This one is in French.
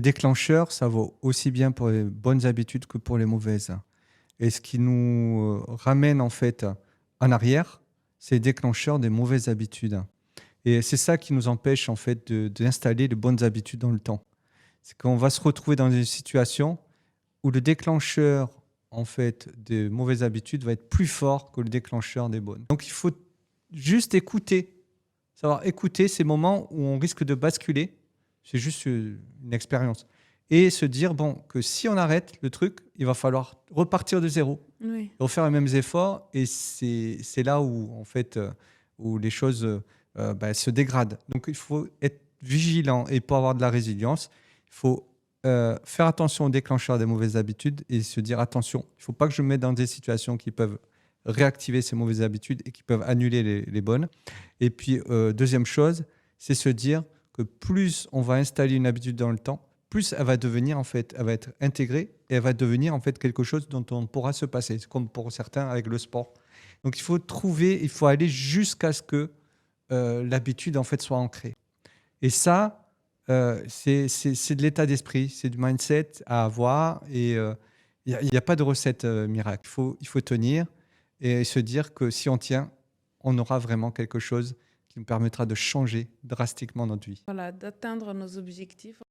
déclencheur, ça vaut aussi bien pour les bonnes habitudes que pour les mauvaises. Et ce qui nous ramène en fait en arrière, c'est le déclencheur des mauvaises habitudes. Et c'est ça qui nous empêche en fait d'installer de bonnes habitudes dans le temps. C'est qu'on va se retrouver dans une situation où le déclencheur en fait des mauvaises habitudes va être plus fort que le déclencheur des bonnes. Donc il faut juste écouter, savoir écouter ces moments où on risque de basculer. C'est juste une expérience. Et se dire bon, que si on arrête le truc, il va falloir repartir de zéro, Oui. refaire les mêmes efforts. Et c'est là où, en fait, où les choses se dégradent. Donc, il faut être vigilant et pour avoir de la résilience, il faut faire attention aux déclencheurs des mauvaises habitudes et se dire attention, il ne faut pas que je me mette dans des situations qui peuvent réactiver ces mauvaises habitudes et qui peuvent annuler les bonnes. Et puis, deuxième chose, c'est se dire que plus on va installer une habitude dans le temps, plus elle va devenir en fait, elle va être intégrée et elle va devenir en fait quelque chose dont on pourra se passer, comme pour certains avec le sport. Donc il faut trouver, il faut aller jusqu'à ce que l'habitude en fait soit ancrée. Et ça, c'est de l'état d'esprit, c'est du mindset à avoir et il n'y a pas de recette miracle. Il faut tenir et se dire que si on tient, on aura vraiment quelque chose qui nous permettra de changer drastiquement notre vie. Voilà, d'atteindre nos objectifs.